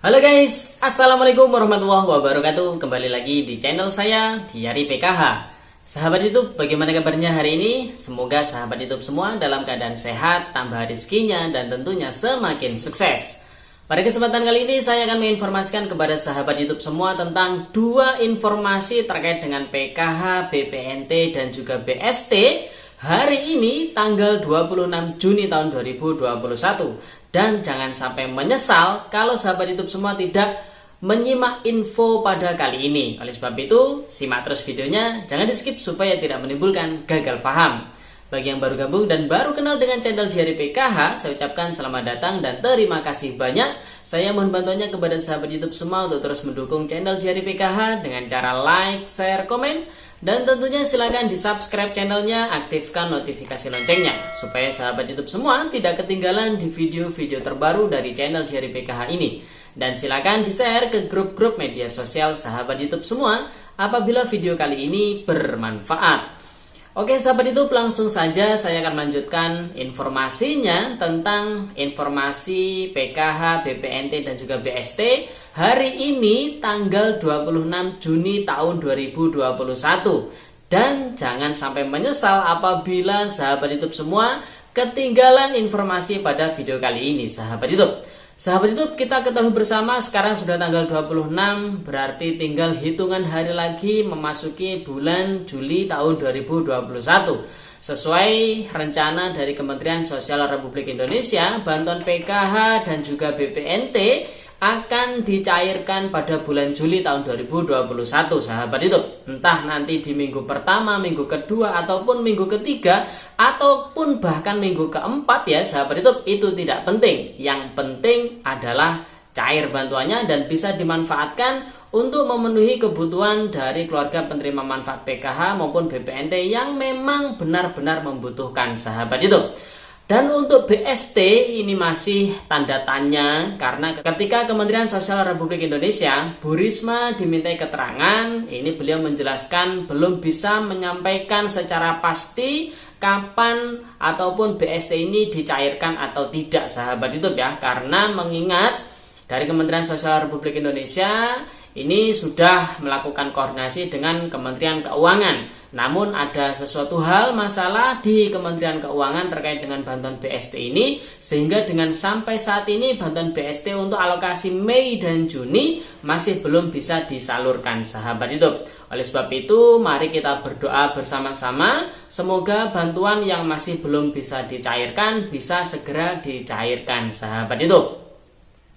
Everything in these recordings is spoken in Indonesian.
Halo guys, Assalamualaikum warahmatullahi wabarakatuh. Kembali lagi di channel saya, Diari PKH. Sahabat YouTube, bagaimana kabarnya hari ini? Semoga sahabat YouTube semua dalam keadaan sehat, tambah rezekinya, dan tentunya semakin sukses. Pada kesempatan kali ini saya akan menginformasikan kepada sahabat YouTube semua tentang dua informasi terkait dengan PKH, BPNT, dan juga BST hari ini tanggal 26 Juni tahun 2021. Dan jangan sampai menyesal kalau sahabat YouTube semua tidak menyimak info pada kali ini. Oleh sebab itu, simak terus videonya, jangan di skip supaya tidak menimbulkan gagal paham. Bagi yang baru gabung dan baru kenal dengan channel Diari PKH, saya ucapkan selamat datang dan terima kasih banyak. Saya mohon bantuannya kepada sahabat YouTube semua untuk terus mendukung channel Diari PKH dengan cara like, share, komen, dan tentunya silahkan di subscribe channelnya, aktifkan notifikasi loncengnya supaya sahabat YouTube semua tidak ketinggalan di video-video terbaru dari channel Diari PKH ini. Dan silahkan di share ke grup-grup media sosial sahabat YouTube semua apabila video kali ini bermanfaat. Oke sahabat YouTube, langsung saja saya akan melanjutkan informasinya tentang informasi PKH, BPNT, dan juga BST hari ini tanggal 26 Juni tahun 2021. Dan jangan sampai menyesal apabila sahabat YouTube semua ketinggalan informasi pada video kali ini sahabat YouTube. Sahabat YouTube, kita ketahui bersama sekarang sudah tanggal 26, berarti tinggal hitungan hari lagi memasuki bulan Juli tahun 2021. Sesuai rencana dari Kementerian Sosial Republik Indonesia, bantuan PKH dan juga BPNT akan dicairkan pada bulan Juli tahun 2021 sahabat YouTube. Entah nanti di minggu pertama, minggu kedua, ataupun minggu ketiga, ataupun bahkan minggu keempat ya sahabat YouTube, itu tidak penting. Yang penting adalah cair bantuannya dan bisa dimanfaatkan untuk memenuhi kebutuhan dari keluarga penerima manfaat PKH maupun BPNT yang memang benar-benar membutuhkan sahabat YouTube. Dan untuk BST ini masih tanda tanya karena ketika Kementerian Sosial Republik Indonesia, Bu Risma dimintai keterangan, ini beliau menjelaskan belum bisa menyampaikan secara pasti kapan ataupun BST ini dicairkan atau tidak sahabat YouTube ya. Karena mengingat dari Kementerian Sosial Republik Indonesia ini sudah melakukan koordinasi dengan Kementerian Keuangan. Namun ada sesuatu hal masalah di Kementerian Keuangan terkait dengan bantuan BST ini, sehingga dengan sampai saat ini bantuan BST untuk alokasi Mei dan Juni masih belum bisa disalurkan sahabat YouTube. Oleh sebab itu mari kita berdoa bersama-sama semoga bantuan yang masih belum bisa dicairkan bisa segera dicairkan sahabat YouTube.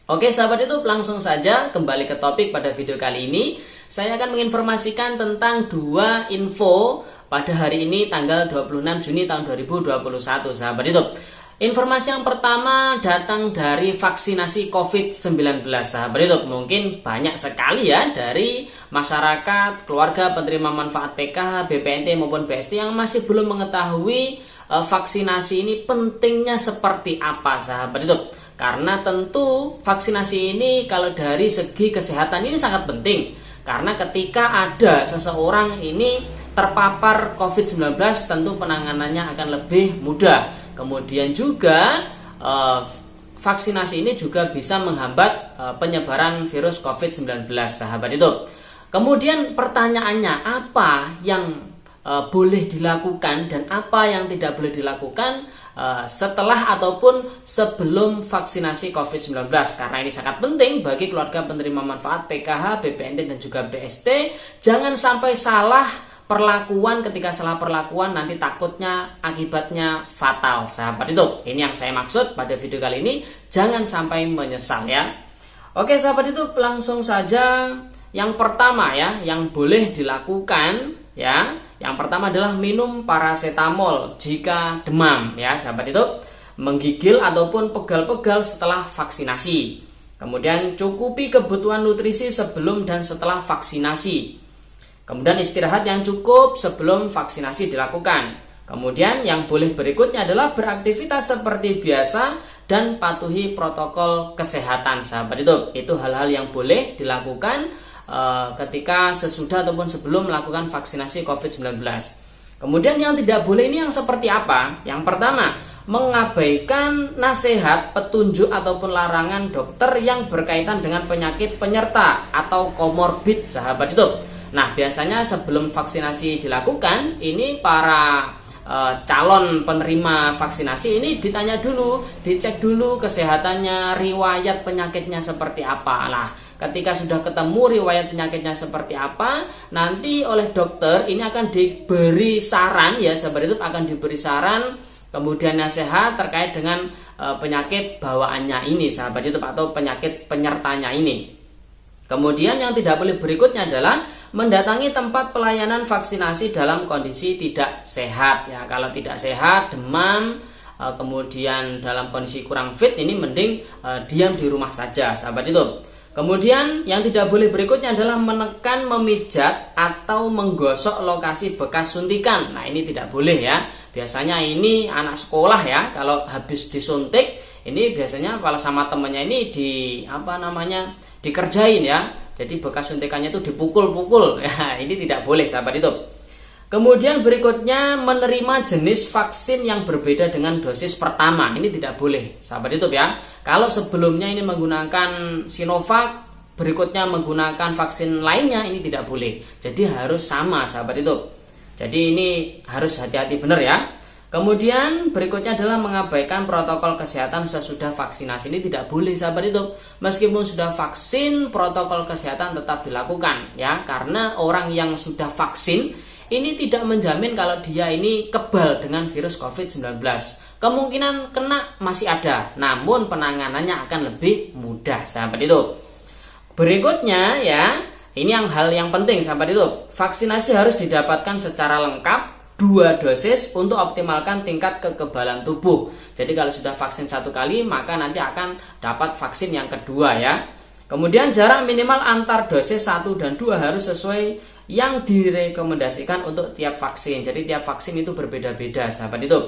Oke sahabat YouTube, langsung saja kembali ke topik pada video kali ini. Saya akan menginformasikan tentang dua info pada hari ini tanggal 26 Juni tahun 2021 sahabat YouTube. Informasi yang pertama datang dari vaksinasi COVID-19 sahabat YouTube. Mungkin banyak sekali ya dari masyarakat, keluarga penerima manfaat PKH, BPNT maupun BST yang masih belum mengetahui vaksinasi ini pentingnya seperti apa sahabat YouTube. Karena tentu vaksinasi ini kalau dari segi kesehatan ini sangat penting. Karena ketika ada seseorang ini terpapar COVID-19 tentu penanganannya akan lebih mudah. Kemudian juga vaksinasi ini juga bisa menghambat penyebaran virus COVID-19 sahabat itu. Kemudian pertanyaannya apa yang boleh dilakukan dan apa yang tidak boleh dilakukan setelah ataupun sebelum vaksinasi COVID-19, karena ini sangat penting bagi keluarga penerima manfaat PKH, BPNT dan juga BST. Jangan sampai salah perlakuan, ketika salah perlakuan nanti takutnya akibatnya fatal sahabat itu. Ini yang saya maksud pada video kali ini, jangan sampai menyesal ya. Oke sahabat itu, langsung saja yang pertama ya yang boleh dilakukan ya. Yang pertama adalah minum paracetamol jika demam ya sahabat itu, menggigil ataupun pegal-pegal setelah vaksinasi. Kemudian cukupi kebutuhan nutrisi sebelum dan setelah vaksinasi. Kemudian istirahat yang cukup sebelum vaksinasi dilakukan. Kemudian yang boleh berikutnya adalah beraktivitas seperti biasa dan patuhi protokol kesehatan sahabat itu. Itu hal-hal yang boleh dilakukan ketika sesudah ataupun sebelum melakukan vaksinasi COVID-19. Kemudian yang tidak boleh ini yang seperti apa? Yang pertama, mengabaikan nasihat, petunjuk ataupun larangan dokter yang berkaitan dengan penyakit penyerta atau komorbid, sahabat YouTube. Nah, biasanya sebelum vaksinasi dilakukan, ini para calon penerima vaksinasi ini ditanya dulu, dicek dulu kesehatannya, riwayat penyakitnya seperti apa. Nah, ketika sudah ketemu riwayat penyakitnya seperti apa, nanti oleh dokter ini akan diberi saran, ya sahabat YouTube, akan diberi saran kemudian nasihat terkait dengan penyakit bawaannya ini, sahabat YouTube, atau penyakit penyertanya ini. Kemudian yang tidak boleh berikutnya adalah mendatangi tempat pelayanan vaksinasi dalam kondisi tidak sehat. Ya, kalau tidak sehat, demam, kemudian dalam kondisi kurang fit, ini mending diam di rumah saja, sahabat YouTube. Kemudian yang tidak boleh berikutnya adalah menekan, memijat, atau menggosok lokasi bekas suntikan. Nah, ini tidak boleh ya. Biasanya ini anak sekolah ya, kalau habis disuntik, ini biasanya kalau sama temannya ini dikerjain ya. Jadi bekas suntikannya itu dipukul-pukul. Ya, ini tidak boleh, sahabat itu. Kemudian berikutnya menerima jenis vaksin yang berbeda dengan dosis pertama. Ini tidak boleh, sahabat YouTube ya. Kalau sebelumnya ini menggunakan Sinovac, berikutnya menggunakan vaksin lainnya, ini tidak boleh. Jadi harus sama, sahabat YouTube. Jadi ini harus hati-hati benar ya. Kemudian berikutnya adalah mengabaikan protokol kesehatan sesudah vaksinasi. Ini tidak boleh, sahabat YouTube. Meskipun sudah vaksin, protokol kesehatan tetap dilakukan ya, karena orang yang sudah vaksin ini tidak menjamin kalau dia ini kebal dengan virus COVID-19. Kemungkinan kena masih ada, namun penanganannya akan lebih mudah, sahabat itu. Berikutnya ya, ini hal yang penting, sahabat itu. Vaksinasi harus didapatkan secara lengkap, 2 dosis untuk optimalkan tingkat kekebalan tubuh. Jadi kalau sudah vaksin 1 kali, maka nanti akan dapat vaksin yang kedua ya. Kemudian jarak minimal antar dosis 1 dan 2 harus sesuai yang direkomendasikan untuk tiap vaksin. Jadi tiap vaksin itu berbeda-beda, sahabat itu.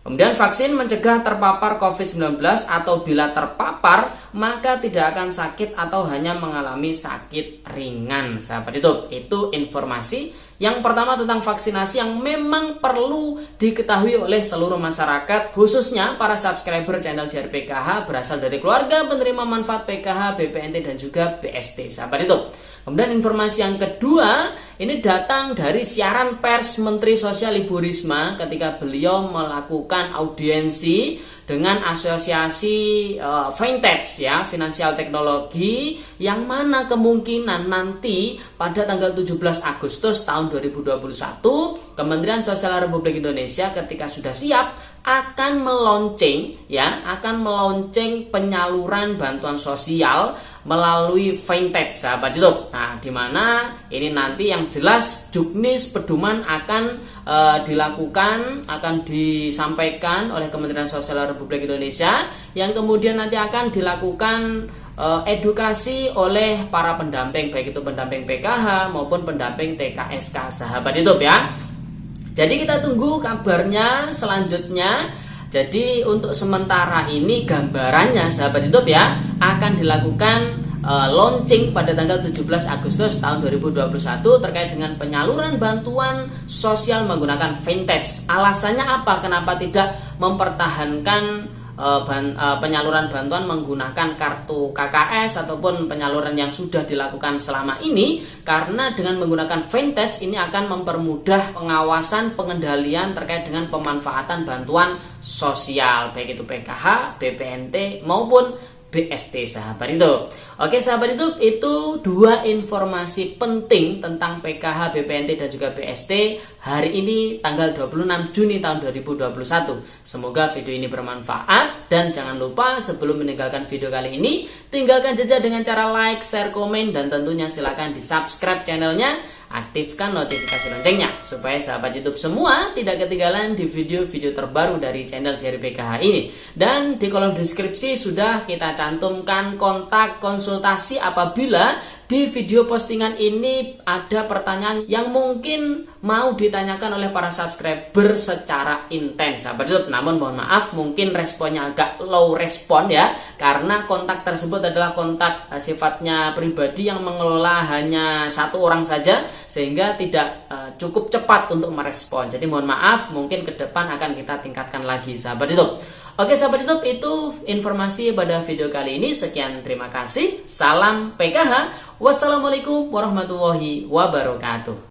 Kemudian vaksin mencegah terpapar COVID-19 atau bila terpapar maka tidak akan sakit atau hanya mengalami sakit ringan, sahabat itu. Itu informasi yang pertama tentang vaksinasi yang memang perlu diketahui oleh seluruh masyarakat, khususnya para subscriber channel Diari PKH berasal dari keluarga penerima manfaat PKH, BPNT dan juga BST, sahabat itu. Kemudian informasi yang kedua ini datang dari siaran pers Menteri Sosial Ibu Risma ketika beliau melakukan audiensi dengan asosiasi fintech ya, finansial teknologi, yang mana kemungkinan nanti pada tanggal 17 Agustus tahun 2021 Kementerian Sosial Republik Indonesia ketika sudah siap akan melonceng penyaluran bantuan sosial melalui fintech, sahabat YouTube. Nah, di mana ini nanti yang jelas juknis pedoman akan akan disampaikan oleh Kementerian Sosial Republik Indonesia, yang kemudian nanti akan dilakukan edukasi oleh para pendamping, baik itu pendamping PKH maupun pendamping TKSK, sahabat YouTube ya. Jadi kita tunggu kabarnya selanjutnya. Jadi untuk sementara ini gambarannya, sahabat YouTube ya, akan dilakukan launching pada tanggal 17 Agustus tahun 2021 terkait dengan penyaluran bantuan sosial menggunakan fintech. Alasannya apa? Kenapa tidak mempertahankan penyaluran bantuan menggunakan kartu KKS ataupun penyaluran yang sudah dilakukan selama ini? Karena dengan menggunakan fintech ini akan mempermudah pengawasan, pengendalian terkait dengan pemanfaatan bantuan sosial, baik itu PKH, BPNT maupun BST, sahabat itu. Oke, sahabat itu 2 informasi penting tentang PKH, BPNT dan juga BST hari ini tanggal 26 Juni tahun 2021. Semoga video ini bermanfaat, dan jangan lupa sebelum meninggalkan video kali ini tinggalkan jejak dengan cara like, share, komen, dan tentunya silakan di subscribe channelnya, aktifkan notifikasi loncengnya supaya sahabat YouTube semua tidak ketinggalan di video-video terbaru dari channel Diari PKH ini. Dan di kolom deskripsi sudah kita cantumkan kontak konsultasi apabila di video postingan ini ada pertanyaan yang mungkin mau ditanyakan oleh para subscriber secara intens, sahabat YouTube. Namun mohon maaf, mungkin responnya agak low respon ya, karena kontak tersebut adalah kontak sifatnya pribadi yang mengelola hanya satu orang saja, sehingga tidak cukup cepat untuk merespon. Jadi mohon maaf, mungkin ke depan akan kita tingkatkan lagi, sahabat YouTube. Oke sahabat YouTube, itu informasi pada video kali ini. Sekian, terima kasih. Salam PKH. Wassalamualaikum warahmatullahi wabarakatuh.